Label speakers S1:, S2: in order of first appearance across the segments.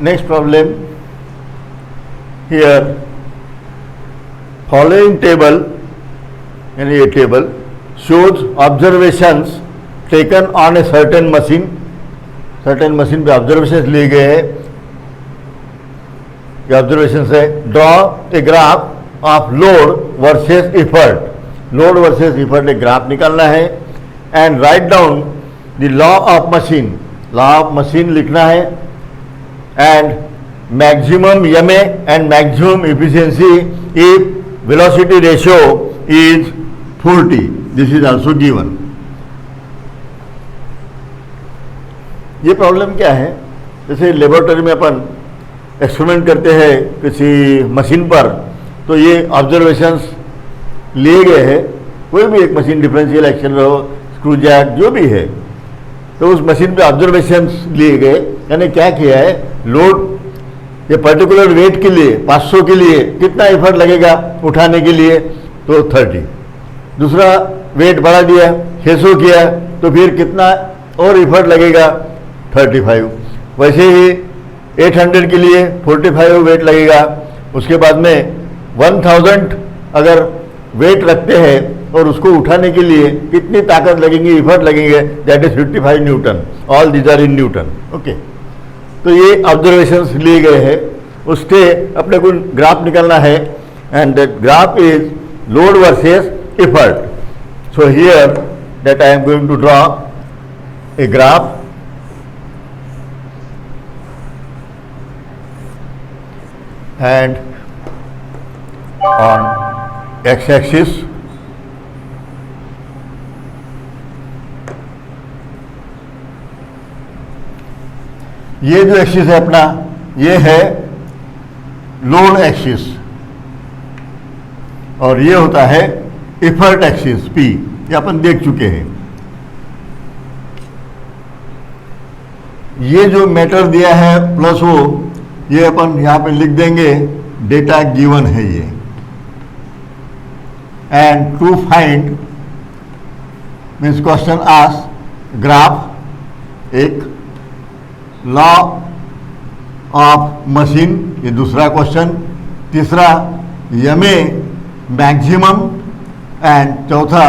S1: next problem here, following table, यानी ये table shows observations taken on a certain machine पे observations लिए गए हैं. ये observations है. Draw a graph of load versus effort. Load versus effort एक ग्राफ निकालना है. And write down the law of machine. Law of machine लिखना है. And maximum MA and maximum efficiency if velocity ratio is 40. This is also given. ये problem क्या है, जैसे laboratory में अपन एक्सपेरिमेंट करते हैं किसी मशीन पर, तो ये ऑब्जर्वेशंस लिए गए हैं. कोई भी एक मशीन, डिफरेंशियल एक्शन रहो, स्क्रू जैक, जो भी है, तो उस मशीन पे ऑब्जर्वेशंस लिए गए. यानी क्या किया है, लोड ये पर्टिकुलर वेट के लिए 500 के लिए कितना एफर्ट लगेगा उठाने के लिए, तो 30. दूसरा वेट बढ़ा दिया 600 किया, तो फिर कितना और एफर्ट लगेगा 35. वैसे ही 800 के लिए 45 वेट लगेगा. उसके बाद में 1000 अगर वेट रखते हैं और उसको उठाने के लिए कितनी ताकत लगेंगी, एफर्ट लगेंगे, that is 55 newton. All these are in newton. Okay, तो ये ऑब्जर्वेशंस लिए गए हैं. उसके अपने को ग्राफ निकालना है. And that graph is load versus effort. So here that I am going to draw a graph. And on x-axis ये जो एक्सिस है अपना, ये है लोड एक्सिस, और ये होता है एफर्ट एक्सिस P. ये अपन देख चुके हैं. ये जो मैटर दिया है प्लस वो, ये अपन यहां पे लिख देंगे. डेटा गिवन है ये. And to find means question ask graph, एक लॉ ऑफ मशीन, ये दूसरा क्वेश्चन. तीसरा एमए मैक्सिमम, एंड चौथा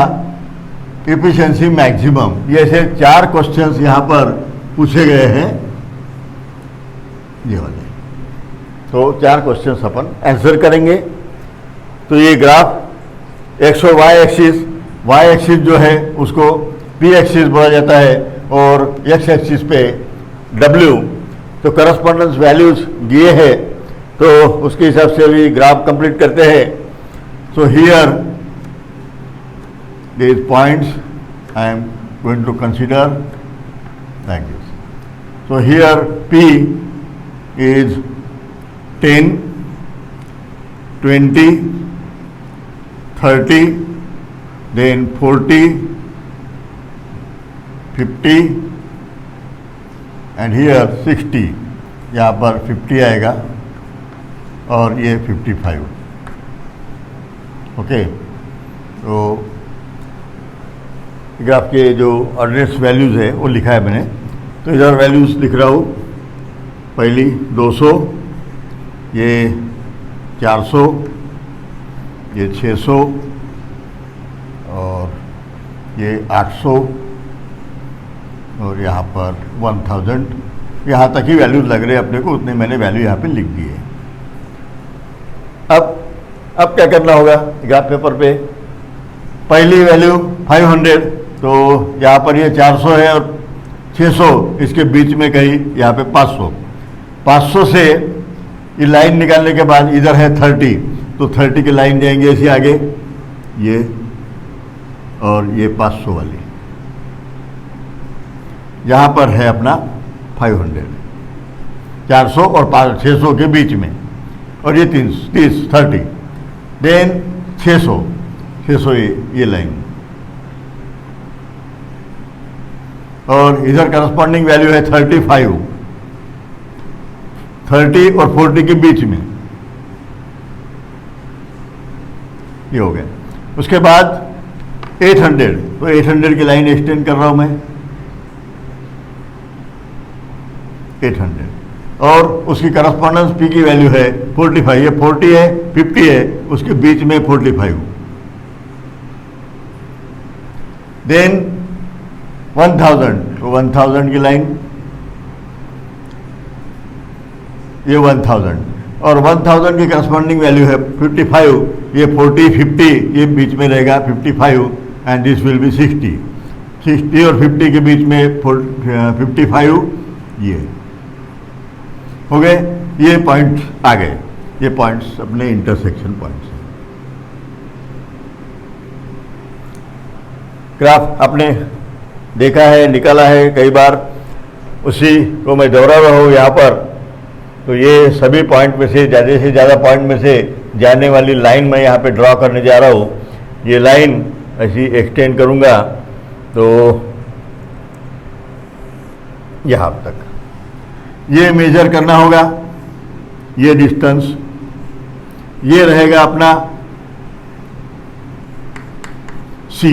S1: एफिशिएंसी मैक्सिमम. ये ऐसे 4 क्वेश्चंस यहाँ पर पूछे गए हैं, ये वाले. तो 4 क्वेश्चंस अपन आंसर करेंगे. तो ये ग्राफ एक्स और वाई एक्सिस जो है उसको पी एक्सिस बोला जाता है, और एक्स एक्सिस पे डब्ल्यू. तो करस्पॉन्डेंस वैल्यूज दिए हैं, तो उसके हिसाब से भी ग्राफ कंप्लीट करते हैं. So here these points I am going to consider like this. So here P is 10, 20, 30, then 40, 50 and here 60. यहाँ पर 50 आएगा और ये 55. ओके, तो ग्राफ के जो ऑर्डिनेट्स वैल्यूज़ है वो लिखा है मैंने. तो इधर वैल्यूज़ लिख रहा हूँ. पहली 200, ये 400, ये 600, और ये 800, और यहाँ पर 1000. यहाँ तक ही वैल्यूज लग रहे हैं अपने को, उतने मैंने वैल्यू यहाँ पे लिख दिए. अब क्या करना होगा ग्राफ पेपर पे. पहली वैल्यू 500, तो यहाँ पर ये 400 है और 600 इसके बीच में कहीं यहाँ पे 500. 500 से ये लाइन निकालने के बाद इधर है 30, तो 30 की लाइन जाएंगे ऐसे आगे, ये और ये 500 वाली. यहाँ पर है अपना 500, 400 और 600 के बीच में, और ये 30, देन 600 ये लाइन, और इधर करस्पॉन्डिंग वैल्यू है 35, 30 और 40 के बीच में, ये हो गया. उसके बाद 800, तो 800 की लाइन एक्सटेंड कर रहा हूं मैं. 800 और उसकी करस्पॉन्डेंस P की वैल्यू है 45, ये 40 है 50 है, उसके बीच में 45। देन 1000, तो 1000 की लाइन, ये 1000 और 1000 की करस्पॉन्डिंग वैल्यू है 55, ये 40 50 ये बीच में रहेगा 55 एंड दिस विल बी 60 और 50 के बीच में 55, ये हो गए, ये पॉइंट्स आ गए, ये पॉइंट्स अपने इंटरसेक्शन पॉइंट्स। ग्राफ आपने देखा है, निकाला है कई बार, उसी को मैं दोहरा रहा हूँ यहाँ पर। तो ये सभी पॉइंट में से ज़्यादा पॉइंट में से जाने वाली लाइन मैं यहाँ पे ड्रॉ करने जा रहा हूँ। ये लाइन ऐसी एक्सटेंड करूँगा तो यहाँ तक ये मेजर करना होगा, ये डिस्टेंस, ये रहेगा अपना C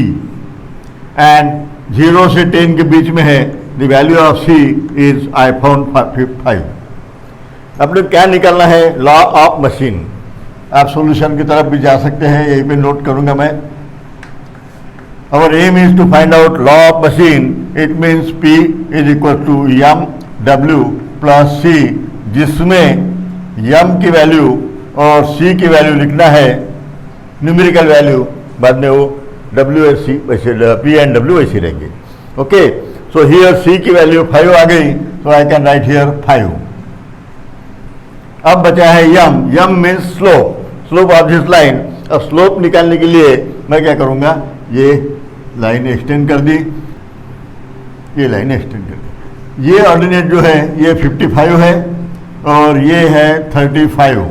S1: एंड 0 से 10 के बीच में है। The value of C is I found 5। अपने क्या निकालना है, लॉ ऑफ मशीन। आप सॉल्यूशन की तरफ भी जा सकते हैं, यहीं पे नोट करूंगा मैं। Our aim is to find out law of machine. It means P is equal to M W plus C, जिसमें m की वैल्यू और C की वैल्यू लिखना है, न्यूमेरिकल वैल्यू, बाद में वो W और C वैसे P एंड W वैसे रहेंगे। ओके, सो हियर C की वैल्यू 5 आ गई, सो आई कैन राइट हियर 5। अब बचा है m means slope of this line. अब स्लोप निकालने के लिए मैं क्या करूंगा, ये लाइन एक्सटेंड कर दी, ये लाइन एक्सटेंड कर दी। ये ऑर्डिनेट जो है ये 55 है और ये है 35।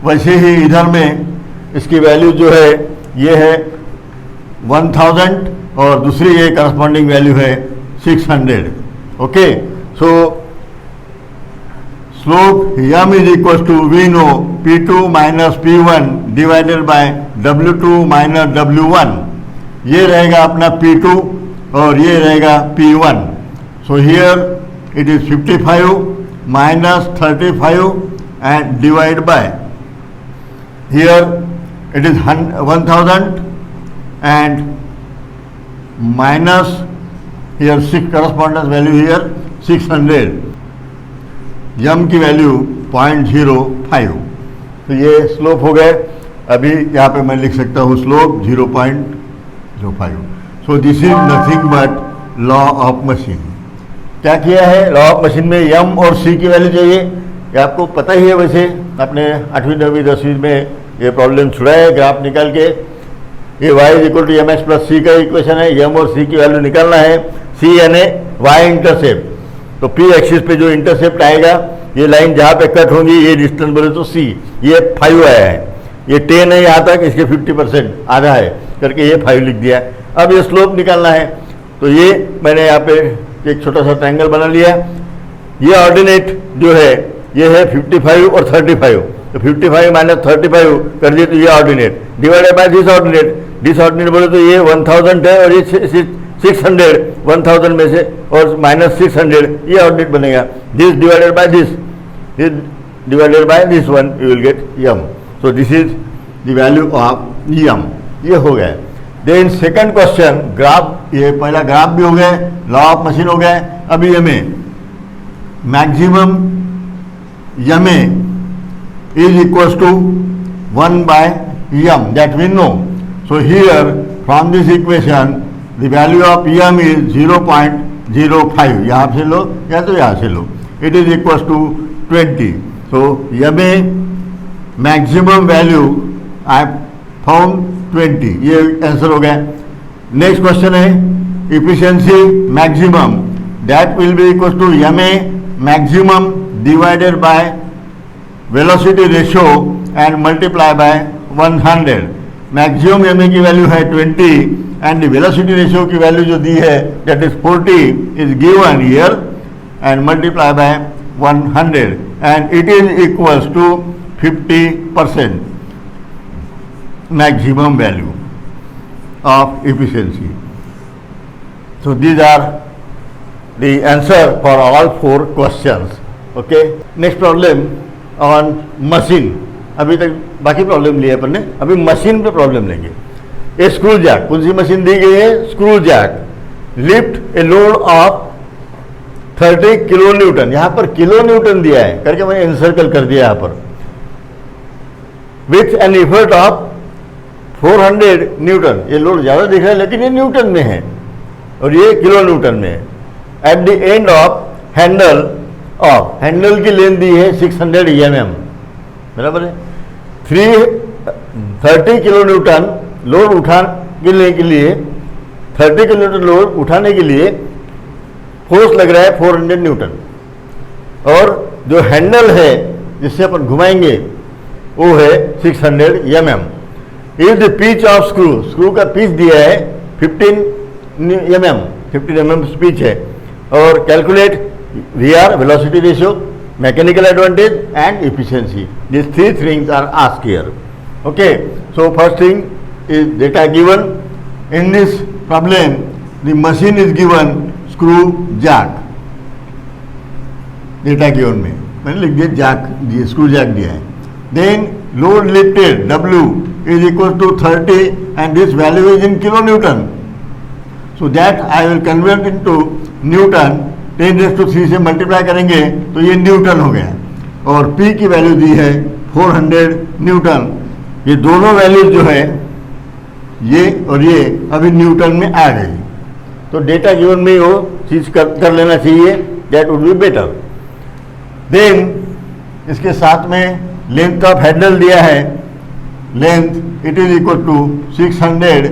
S1: वैसे ही इधर में इसकी वैल्यू जो है ये है 1000 और दूसरी ये करस्पॉन्डिंग वैल्यू है 600। Okay, so slope m is equal to we know P2 minus P1 divided by W2 minus W1। ये रहेगा अपना P2 और ये रहेगा P1। So here it is 55 minus 35 and divide by, here it is 1000 and minus here 6 correspondence value here 600, m की value 0.05। तो ये slope हो गए। अभी यहाँ पे मैं लिख सकता हूँ slope 0.05। So this is nothing but law of machine. क्या किया है, लॉ ऑफ मशीन में m और C की वैल्यू चाहिए। ये आपको पता ही है, वैसे अपने 8वीं 9वीं 10वीं में ये प्रॉब्लम छुड़ा है, ग्राफ निकाल के। ये y is equal to M X plus C का इक्वेशन है, m और C की वैल्यू निकालना है। C यानी y इंटरसेप्ट, तो P एक्सिस पे जो इंटरसेप्ट आएगा, ये लाइन जहाँ पे कट होंगी, ये डिस्टेंस बोले तो C, ये 5 आया है, ये 10 है यहाँ तक, इसके 50% आधा है करके ये 5 लिख दिया। अब ये स्लोप निकालना है, तो ये मैंने यहाँ पे एक छोटा सा ट्रायंगल बना लिया। ये ऑर्डिनेट जो है ये है 55 और 35, तो 55 माइनस 35 कर दिए तो ये ordinate divided by this ordinate. This ordinate बोले तो ये 1000 है और ये 600 1000 में से और माइनस 600, ये ऑर्डिनेट बनेगा। This divided by this divided by this one, you will get m। So this is the value of m। ये हो गया। देन सेकंड क्वेश्चन, ग्राफ, ये पहला ग्राफ भी हो गया, लॉ ऑफ मशीन हो गया। अभी m maximum m is equal to 1 by m, that we know. So here from this equation the value of m is 0.05। यहाँ से लो या तो यहाँ से लो, it is equal to 20। So m maximum value I found 20, ये answer हो गया। नेक्स्ट क्वेश्चन है efficiency maximum, that will be equal to m maximum divided by velocity ratio and multiply by 100। Maximum m की value है 20 and velocity ratio की value जो दी है that is 40 is given here and multiply by 100 and it is equals to 50% maximum value of efficiency. So these are the answer for all 4 questions. Okay, next problem on machine. अभी तक बाकी problem लिए अपन ने, अभी machine पे problem लेंगे। ए screw Jack, कौन सी machine दी गई है? Screw jack. Lift a load of 30 kilo newton, यहां पर किलो न्यूटन दिया है करके मैंने इनसर्कल कर दिया यहां पर, with an effort of 400 Newton. ये लोड ज्यादा दिख रहा है लेकिन ये न्यूटन में है और ये किलो न्यूटन में है। At the end of Henle की लेंथ दी है 600 mm, बराबर है। 30 किलो न्यूटन लोड उठाने के लिए 30 किलो न्यूटन लोड उठाने के लिए फोर्स लग रहा है 400 न्यूटन, और जो हैंडल है जिससे अपन घुमाएंगे वो है 600 mm। Is the pitch of screw, screw का पिच दिया है 15 mm पिच है। और calculate VR, velocity ratio, mechanical advantage and efficiency. This 3 things are asked here. Okay, so first thing is data given. In this problem, the machine is given screw jack. Data given में मैंने लिख दिया Jack, screw Jack दिया है। Then load lifted W is equal to 30 and this value is in kilo Newton. So that I will convert into Newton, 10⁻³ से multiply करेंगे तो ये न्यूटन हो गया, और P की वैल्यू दी है 400 न्यूटन। ये दोनों वैल्यूज जो है ये और ये अभी न्यूटन में आ गई, तो डेटा गिवन में वो चीज कर लेना चाहिए, that would be better. Then इसके साथ में लेंथ ऑफ हैंडल दिया है, length it is equal to 600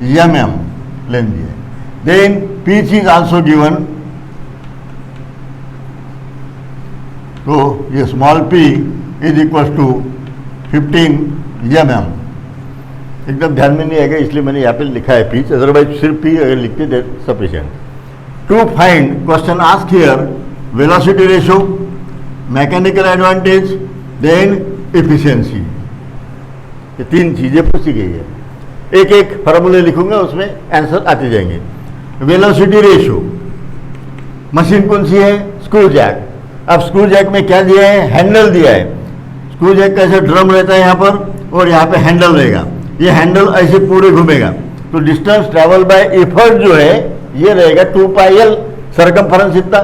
S1: mm length दिया है। Then pitch is also given, तो ये small p is equal to 15 mm। एकदम ध्यान में नहीं आएगा इसलिए मैंने यहाँ पे लिखा है पिच, अदरवाइज सिर्फ p अगर लिखते that sufficient. To find, question ask here, velocity ratio, mechanical advantage, then efficiency. ये 3 चीजें पूछी गई है, एक एक फॉर्मूले लिखूंगा उसमें आंसर आते जाएंगे। वेलोसिटी रेशियो, मशीन कौन सी है? Screw jack. अब स्क्रू जैक में क्या दिया है? हैंडल दिया है। स्क्रू जैक का ऐसे ड्रम रहता है यहाँ पर और यहाँ पे हैंडल रहेगा, ये हैंडल ऐसे पूरे घूमेगा, तो डिस्टेंस ट्रेवल बाय एफर्ट जो है ये रहेगा 2πl, सरकमफरेंस इतना,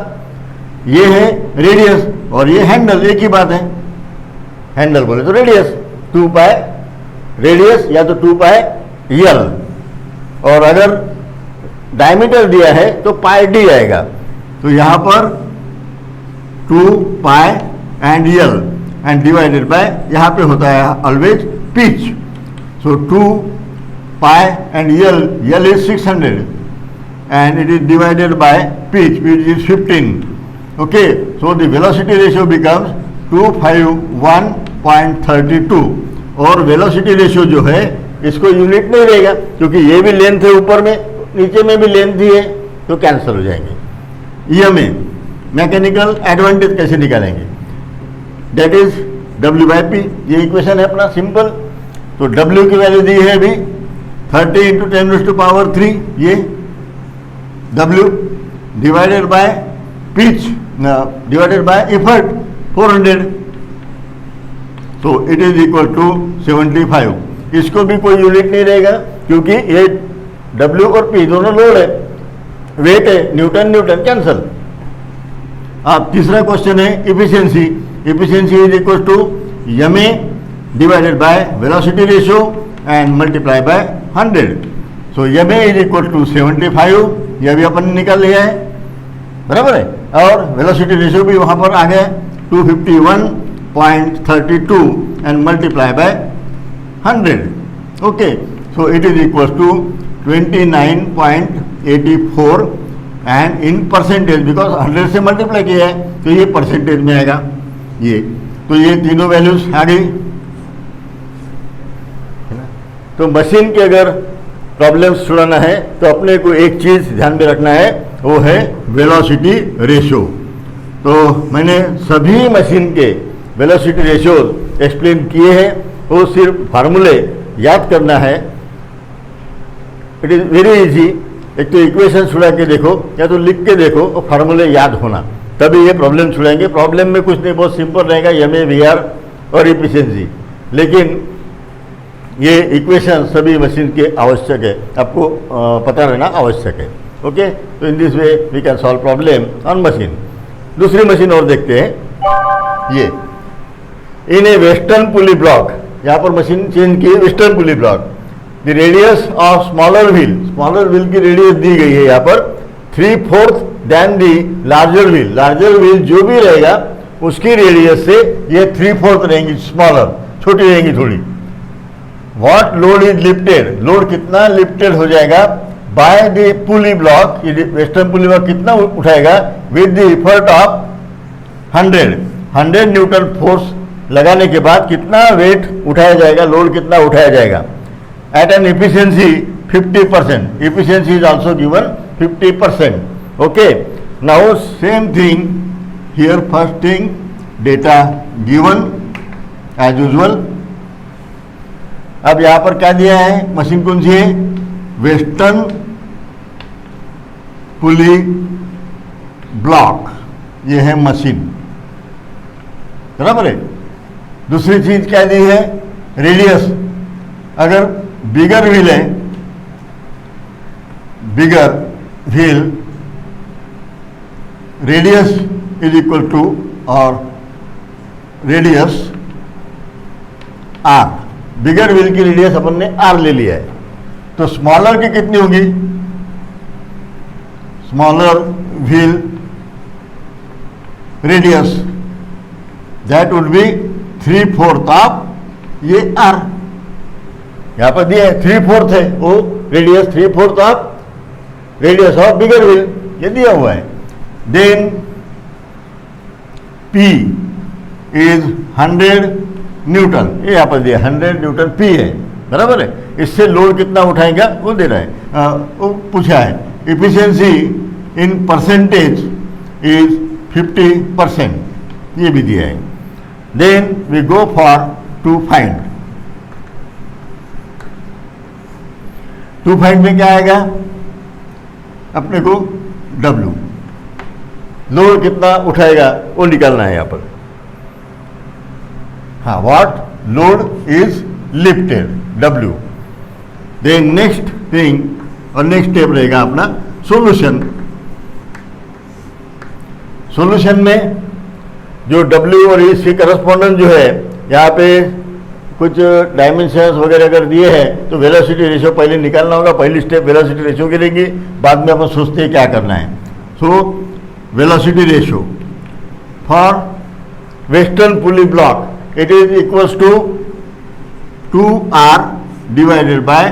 S1: ये है रेडियस और ये हैंडल, एक ही बात है। हैंडल बोले तो रेडियस, 2π रेडियस या तो 2πl, और अगर डायमीटर दिया है तो πd आएगा, तो यहाँ पर 2π and l and divided by, यहाँ पे होता है always pitch, so 2π and l is 600 and it is divided by pitch, which is 15. Okay, so the velocity ratio becomes 251.32, और वेलोसिटी रेशियो जो है इसको यूनिट नहीं रहेगा क्योंकि ये भी लेंथ है, ऊपर में नीचे में भी लेंथ ही है, तो कैंसिल हो जाएंगे। EMA, मैकेनिकल एडवांटेज कैसे निकालेंगे? दैट इज W/P, ये इक्वेशन है अपना सिंपल। तो W की वैल्यू दी है अभी 30 × 10⁻³ ये W divided by pitch divided by effort 400, तो इट इज इक्वल टू 75। इसको भी कोई यूनिट नहीं रहेगा क्योंकि ये W और P दोनों लोड है, वेट है, न्यूटन कैंसल। अब तीसरा क्वेश्चन है efficiency. Efficiency is equal to MA divided by velocity ratio and multiply by 100, so MA is equal to 75, यह भी अपन ने निकाल लिया है, बराबर है। और वेलोसिटी रेशियो भी वहां पर आ गया 251.32 and multiply by 100, okay, so it is equal to 29.84 and in percentage, because 100 से मल्टीप्लाई किया है तो ये परसेंटेज में आएगा ये, तो ये तीनों वैल्यूज आ गई। तो मशीन के अगर प्रॉब्लम्स छुड़ाना है तो अपने को एक चीज ध्यान में रखना है, वो है वेलोसिटी रेशियो। तो मैंने सभी मशीन के वेलोसिटी रेशियो एक्सप्लेन किए हैं, वो सिर्फ फार्मूले याद करना है। इट इज वेरी इजी, एक तो इक्वेशन छुड़ा के देखो या तो लिख के देखो और फार्मूले याद होना, तभी ये प्रॉब्लम छुड़ाएंगे। प्रॉब्लम में कुछ नहीं, बहुत सिंपल रहेगा, एमए, वीआर और इफिशिएंसी, लेकिन ये इक्वेशन सभी मशीन के आवश्यक है, आपको पता रहना आवश्यक है। ओके, तो in this way we can solve problem on machine. दूसरी मशीन और देखते हैं, ये इन ए वेस्टर्न पुली ब्लॉक, यहाँ पर मशीन चेंज की western pulley block, the radius of smaller wheel की रेडियस दी गई है यहाँ पर 3/4 देन दी लार्जर व्हील जो भी रहेगा उसकी रेडियस से ये 3/4 रहेंगी, स्मॉलर, छोटी रहेंगी थोड़ी। What load is lifted, load कितना लिफ्टेड हो जाएगा by the pulley block, western pulley block कितना उठाएगा with the effort of 100 Newton force लगाने के बाद कितना वेट उठाया जाएगा, लोड कितना उठाया जाएगा at an efficiency 50%, efficiency is also given 50%। Okay, now same thing here, first thing data given as usual. अब यहां पर क्या दिया है, मशीन कौन सी है, वेस्टर्न पुली ब्लॉक, ये है मशीन, बराबर है। दूसरी चीज क्या दी है, रेडियस, अगर बिगर व्हील है, bigger wheel radius is equal to और रेडियस आर, बिगर व्हील की रेडियस अपन ने आर ले लिया है, तो स्मॉलर की कितनी होगी, smaller wheel radius that would B 3/4 of ये आर, यहां पर दिया है 3/4 है वो radius, 3/4 of radius of bigger wheel, ये दिया हुआ है। देन P इज 100 न्यूटन, ये यहां पर दिया 100 न्यूटन P है, बराबर है। इससे लोड कितना उठाएगा वो दे रहा है, वो पूछा है। इफिशियंसी इन परसेंटेज इज 50%, ये भी दिया है। Then we go for to find, to find में क्या आएगा अपने को, W, लोड कितना उठाएगा वो निकालना है यहाँ पर। हाँ, what load is lifted, W। Then next thing और नेक्स्ट स्टेप रहेगा अपना सॉल्यूशन। सॉल्यूशन में जो W और इसकी करस्पॉन्डेंस जो है, यहाँ पे कुछ डायमेंशंस वगैरह अगर दिए हैं तो वेलोसिटी रेशियो पहले निकालना होगा। पहली स्टेप वेलोसिटी रेशियो की रहेगी, बाद में अपन सोचते हैं क्या करना है। So velocity ratio for western pulley block it is equals to 2R divided by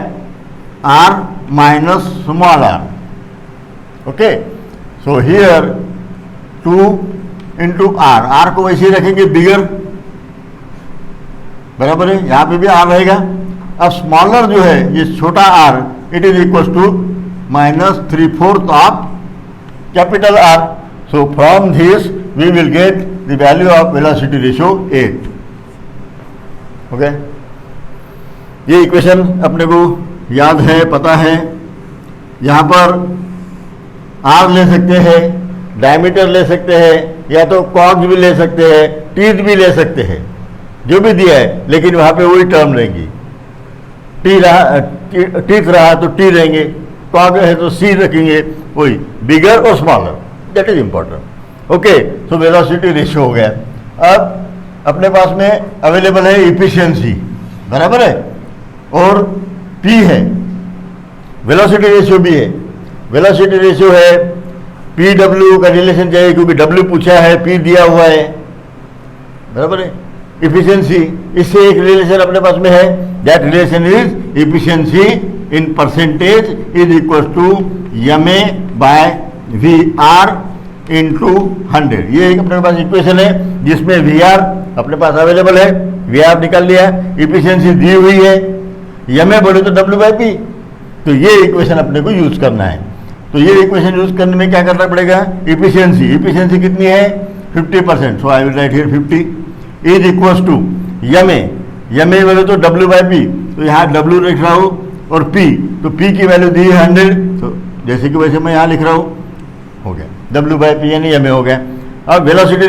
S1: R minus small r। Okay, so here 2 into R, R को वैसे ही रखेंगे बिगर, बराबर है, यहां पे भी R रहेगा। अब स्मॉलर जो है ये छोटा r, it is equal to minus 3/4 of capital R। So from this we will get the value of velocity ratio 8। Okay, ये इक्वेशन अपने को याद है, पता है। यहां पर R ले सकते हैं, डायमीटर ले सकते हैं, या तो कॉग्स भी ले सकते हैं, टीथ भी ले सकते हैं, जो भी दिया है, लेकिन वहां पे वही टर्म रहेंगी। टीथ रहा तो टी रहेंगे, कॉग है तो सी रखेंगे, वही बिगर और smaller, that is important. Okay, so velocity ratio हो गया। अब अपने पास में अवेलेबल है इफिशियंसी, बराबर है, और पी है, वेलोसिटी रेशियो भी है। वेलोसिटी रेशियो है, पी डब्ल्यू का रिलेशन चाहिए क्योंकि डब्ल्यू पूछा है, पी दिया हुआ है, बराबर है। इफिशियंसी, इससे एक रिलेशन अपने पास में है, that relation is efficiency in percentage is equal to MA by V R into 100। ये एक अपने पास इक्वेशन है जिसमें वी आर अपने पास अवेलेबल है, वी आर निकाल लिया, इफिशियंसी दी हुई है, एमए बोले तो डब्ल्यू बाई पी। तो ये इक्वेशन अपने को यूज करना है। तो ये इक्वेशन यूज करने में क्या करना पड़ेगा, इफिशियंसी कितनी है 50%, so I will write here 50 is equals to MA बोले तो डब्ल्यू बाई पी, तो यहाँ डब्ल्यू लिख रहा हूँ और पी, तो पी की वैल्यू दी है 100, तो जैसे कि वैसे मैं यहाँ लिख रहा हूँ, हो गया डब्ल्यू बाई पी यानी एमए हो गया। अब वेलोसिटी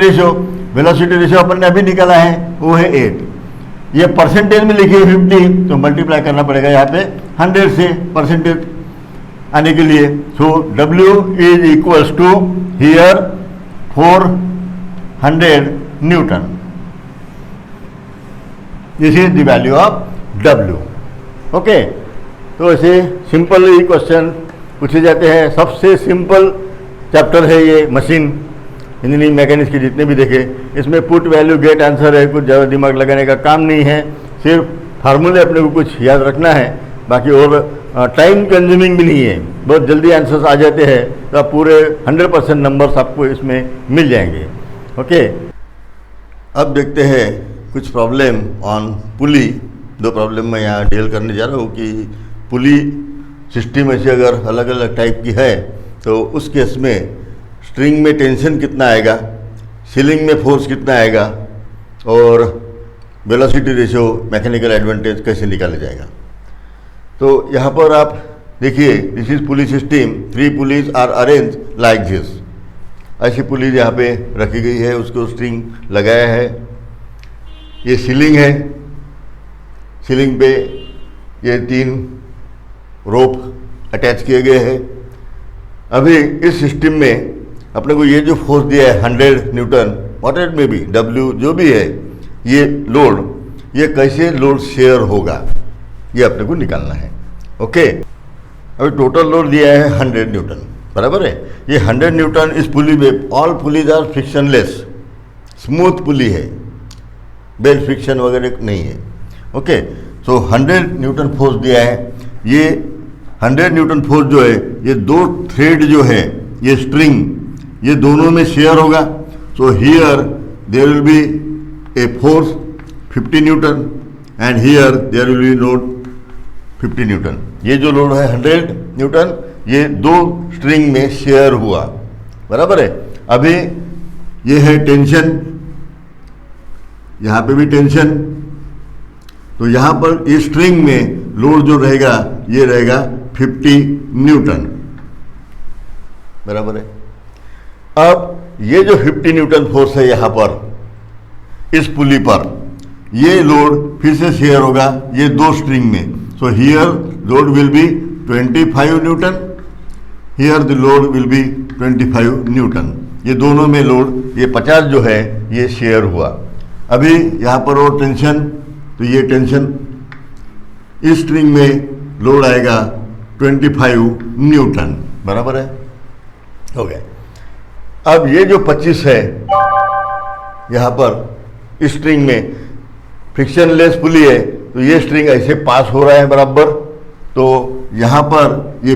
S1: रेशियो अपन ने अभी निकाला है, वो है 8। ये परसेंटेज में लिखी है 50, तो मल्टीप्लाई करना पड़ेगा यहाँ पे 100 से परसेंटेज आने के लिए। So W is equals to here 400 newton. This is the value of W। Okay, तो ऐसे सिंपल ही क्वेश्चन पूछे जाते हैं। सबसे सिंपल चैप्टर है ये मशीन इंजीनियरिंग मैकेनिक्स के जितने भी देखे, इसमें पुट वैल्यू गेट आंसर है, कुछ ज़्यादा दिमाग लगाने का काम नहीं है, सिर्फ फार्मूले अपने को कुछ याद रखना है, बाकी और टाइम कंज्यूमिंग भी नहीं है, बहुत जल्दी आंसर्स आ जाते हैं, तो आप पूरे 100% नंबर्स आपको इसमें मिल जाएंगे। ओके, अब देखते हैं कुछ प्रॉब्लम ऑन पुली। 2 प्रॉब्लम मैं यहाँ डील करने जा रहा हूँ कि पुली सिस्टम ऐसे अगर अलग अलग टाइप की है तो उस केस में स्ट्रिंग में टेंशन कितना आएगा, सीलिंग में फोर्स कितना आएगा, और वेलोसिटी रेशियो मैकेनिकल एडवांटेज कैसे निकाला जाएगा। तो यहाँ पर आप देखिए, this is pulley system, 3 pulleys are arrange like this. ऐसी पुलीज यहाँ पे रखी गई है, उसको स्ट्रिंग लगाया है। ये सीलिंग है, सीलिंग पे ये 3 रोप अटैच किए गए हैं। अभी इस सिस्टम में अपने को ये जो फोर्स दिया है 100 न्यूटन, व्हाट इट में भी W जो भी है, ये लोड, ये कैसे लोड शेयर होगा ये अपने को निकालना है। ओके, अभी टोटल लोड दिया है 100 न्यूटन, बराबर है। ये 100 न्यूटन इस पुली में, all pulleys are frictionless, smooth pulley है, बेल्ट फ्रिक्शन वगैरह नहीं है। ओके, सो 100 न्यूटन फोर्स दिया है। ये 100 न्यूटन फोर्स जो है, ये 2 थ्रेड जो है, ये स्ट्रिंग, ये दोनों में शेयर होगा। So here there will be a force 50 newton and here there will be load 50 newton. ये जो लोड है 100 न्यूटन, ये 2 स्ट्रिंग में शेयर हुआ, बराबर है। अभी ये है टेंशन, यहाँ पे भी टेंशन, तो यहाँ पर इस स्ट्रिंग में लोड जो रहेगा ये रहेगा 50 न्यूटन, बराबर है। अब ये जो 50 न्यूटन फोर्स है यहाँ पर इस पुली पर, ये लोड फिर से शेयर होगा ये 2 स्ट्रिंग में। So here load will be 25 Newton, here the load will be 25 Newton. ये दोनों में लोड ये 50 जो है ये शेयर हुआ। अभी यहाँ पर और टेंशन, तो ये टेंशन, इस स्ट्रिंग में लोड आएगा 25 न्यूटन, बराबर है, हो गया। अब ये जो 25 है यहाँ पर इस स्ट्रिंग में फ्रिक्शनलेस पुली है, तो ये स्ट्रिंग ऐसे पास हो रहा है बराबर, तो यहाँ पर ये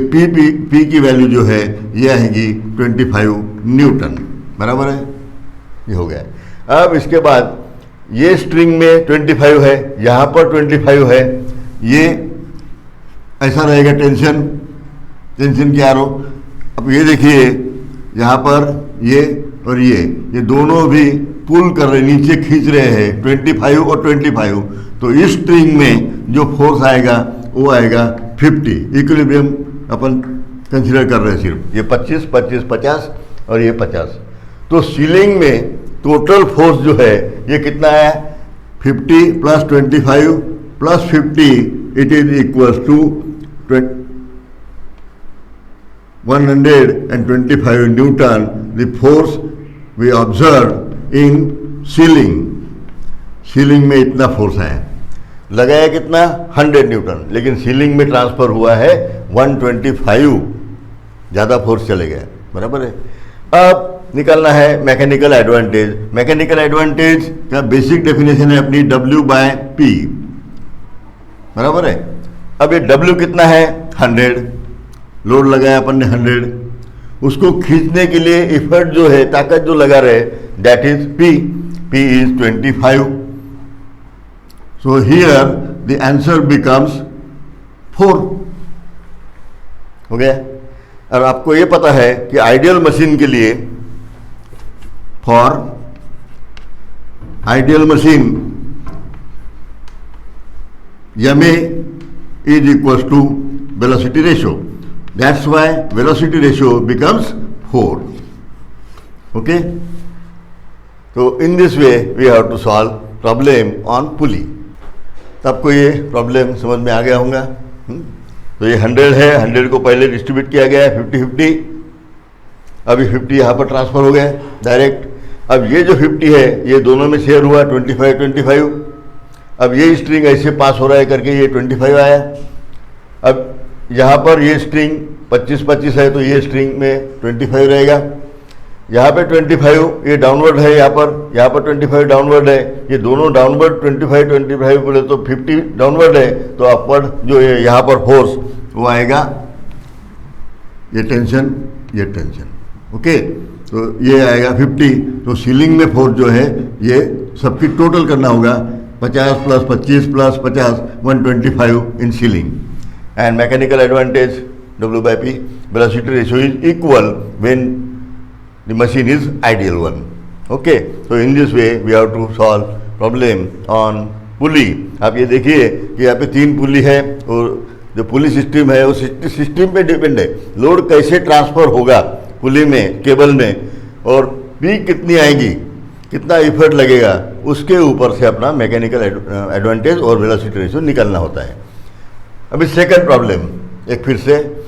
S1: P की वैल्यू जो है ये आएगी 25 न्यूटन, बराबर है, ये हो गया। अब इसके बाद ये स्ट्रिंग में 25 है, यहाँ पर 25 है, ये ऐसा रहेगा टेंशन की आरो। अब ये देखिए यहाँ पर ये और ये दोनों भी पुल कर रहे, नीचे खींच रहे हैं 25 और 25, तो इस स्ट्रिंग में जो फोर्स आएगा वो आएगा 50। इक्विलिब्रियम अपन कंसीडर कर रहे हैं, सिर्फ ये 25, 25, 50 और ये 50। तो सीलिंग में टोटल फोर्स जो है ये कितना है, 50 plus 25 plus 50, it is equals to 125 newton the force we observe in ceiling. Ceiling में इतना फोर्स है, लगाया कितना 100 न्यूटन, लेकिन सीलिंग में ट्रांसफर हुआ है 125, ज़्यादा फोर्स चले गया, बराबर है। अब निकालना है मैकेनिकल एडवांटेज। मैकेनिकल एडवांटेज का बेसिक डेफिनेशन है अपनी W/P, बराबर है। अब ये W कितना है 100, लोड लगाया अपन ने 100, उसको खींचने के लिए इफर्ट जो है, ताकत जो लगा रहे, that is P is 25। So here the answer becomes 4, हो गया। और आपको ये पता है कि आइडियल मशीन के लिए, for ideal machine MA is equals to velocity ratio. That's why velocity ratio becomes 4. Okay. तो in this way we have to solve problem on pulley. तो आपको ये प्रॉब्लम समझ में आ गया होगा। तो ये 100 है, 100 को पहले डिस्ट्रीब्यूट किया गया है 50-50, अभी 50 यहाँ पर ट्रांसफर हो गया डायरेक्ट। अब ये जो 50 है ये दोनों में शेयर हुआ 25-25। अब ये स्ट्रिंग ऐसे पास हो रहा है करके ये 25 आया। अब यहाँ पर ये स्ट्रिंग 25-25 है तो ये स्ट्रिंग में 25 रहेगा। यहाँ पे 25 ये डाउनवर्ड है, यहाँ पर 25 डाउनवर्ड है, ये दोनों डाउनवर्ड 25 बोले तो 50 डाउनवर्ड है, तो अपवर्ड जो है यहाँ पर फोर्स वो आएगा ये टेंशन, ये टेंशन। ओके, तो ये आएगा 50। तो सीलिंग में फोर्स जो है ये सबकी टोटल करना होगा, 50 + 25 + 50 125 इन ceiling. And mechanical advantage W/P velocity ratio is equal when the machine is ideal one. Okay, so in this way we have to solve problem on pulley. आप ये देखिए कि यहाँ पे 3 पुली है और जो पुली सिस्टम है वो सिस्टम पे डिपेंड है, लोड कैसे ट्रांसफर होगा पुली में, केबल में, और पी कितनी आएगी, कितना इफर्ट लगेगा, उसके ऊपर से अपना मैकेनिकल एडवांटेज और वेलोसिटी रेशियो निकालना होता है। अभी सेकंड प्रॉब्लम, एक फिर से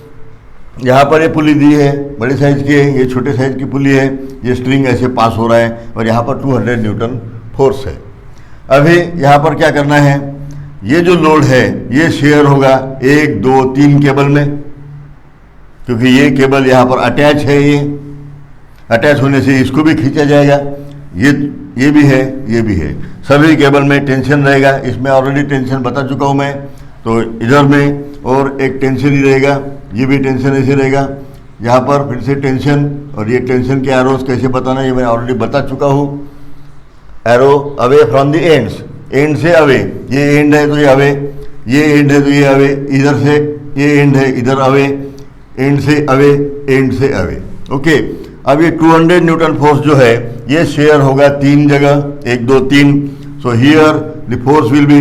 S1: यहाँ पर ये पुली दी है, बड़े साइज की है, ये छोटे साइज की पुली है, ये स्ट्रिंग ऐसे पास हो रहा है और यहाँ पर 200 न्यूटन फोर्स है। अभी यहाँ पर क्या करना है, ये जो लोड है ये शेयर होगा 1, 2, 3 केबल में, क्योंकि ये केबल यहाँ पर अटैच है, ये अटैच होने से इसको भी खींचा जाएगा, ये भी है, ये भी है, सभी केबल में टेंशन रहेगा। इसमें ऑलरेडी टेंशन बता चुका हूँ मैं, तो इधर में और एक टेंशन ही रहेगा, ये भी टेंशन ऐसे रहेगा, यहाँ पर फिर से टेंशन, और ये टेंशन के एरोस कैसे बताना ये मैं ऑलरेडी बता चुका हूँ। Arrow away from the ends, and से अवे, ये एंड है तो ये अवे, ये एंड है तो ये अवे, इधर से ये एंड है इधर अवे, एंड से अवे, एंड से अवे। ओके, अब ये 200 न्यूटन फोर्स जो है ये शेयर होगा 3 जगह, 1, 2, 3। So here the force will be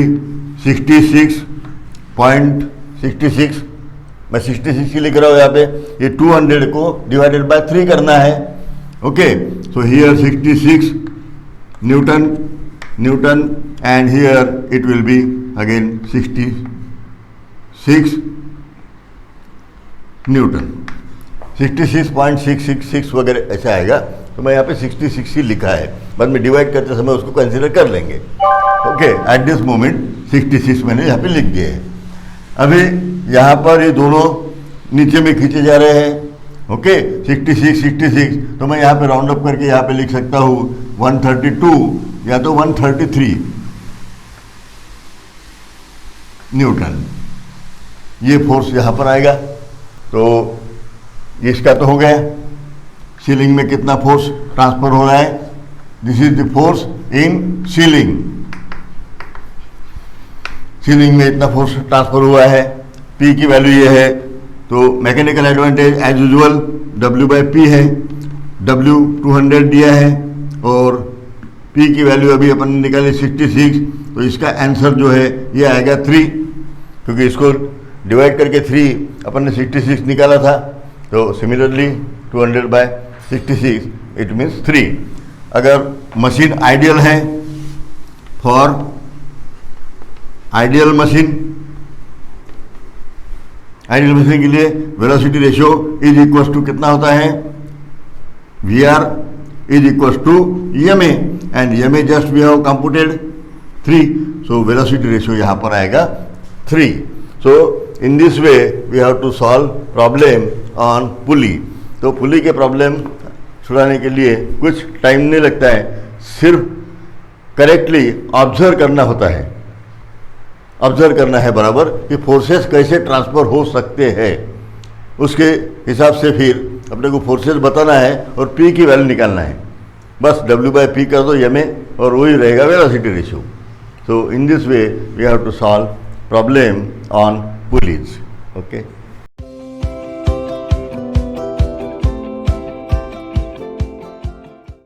S1: 66.66, मैं 66 ही लिख रहा हूँ यहाँ पे, ये 200 को डिवाइडेड बाय 3 करना है। Okay, so here 66 Newton and here it will be again 66 Newton, 66.666 वगैरह ऐसा आएगा। तो मैं यहाँ पे 66 ही लिखा है, बाद में डिवाइड करते समय उसको कंसिडर कर लेंगे। ओके, एट दिस मोमेंट 66 मैंने यहाँ पे लिख दिए हैं। अभी यहाँ पर ये दोनों नीचे में खींचे जा रहे हैं। ओके, 66, तो मैं यहाँ पे राउंड अप करके यहाँ पे लिख सकता हूँ 132 या तो 133 न्यूटन, ये फोर्स यहाँ पर आएगा। तो इसका तो हो गया, सीलिंग में कितना फोर्स ट्रांसफर हो रहा है, this is the force in ceiling, ceiling में इतना फोर्स ट्रांसफर हुआ है, P की वैल्यू ये है। तो mechanical advantage as usual W/P है, W 200 दिया है और P की वैल्यू अभी अपन ने निकाली 66, तो इसका आंसर जो है ये आएगा 3, क्योंकि इसको डिवाइड करके 3 अपन ने 66 निकाला था। तो सिमिलरली 200/66 इट मीन्स 3। अगर मशीन आइडियल है, फॉर आइडियल मशीन के लिए velocity ratio is equal to कितना होता है, VR is equal to EMA, and EMA just we have computed 3, so velocity ratio यहाँ पर आएगा 3। So in this way we have to solve problem on pulley. तो pulley के problem छुड़ाने के लिए कुछ टाइम नहीं लगता है, सिर्फ करेक्टली ऑब्जर्व करना होता है, ऑब्जर्व करना है बराबर कि फोर्सेस कैसे ट्रांसफर हो सकते हैं, उसके हिसाब से फिर अपने को फोर्सेस बताना है और P की वैल्यू निकालना है। बस W/P कर दो EMA और वही रहेगा velocity ratio. So in this way we have to solve problem on pulleys. Okay.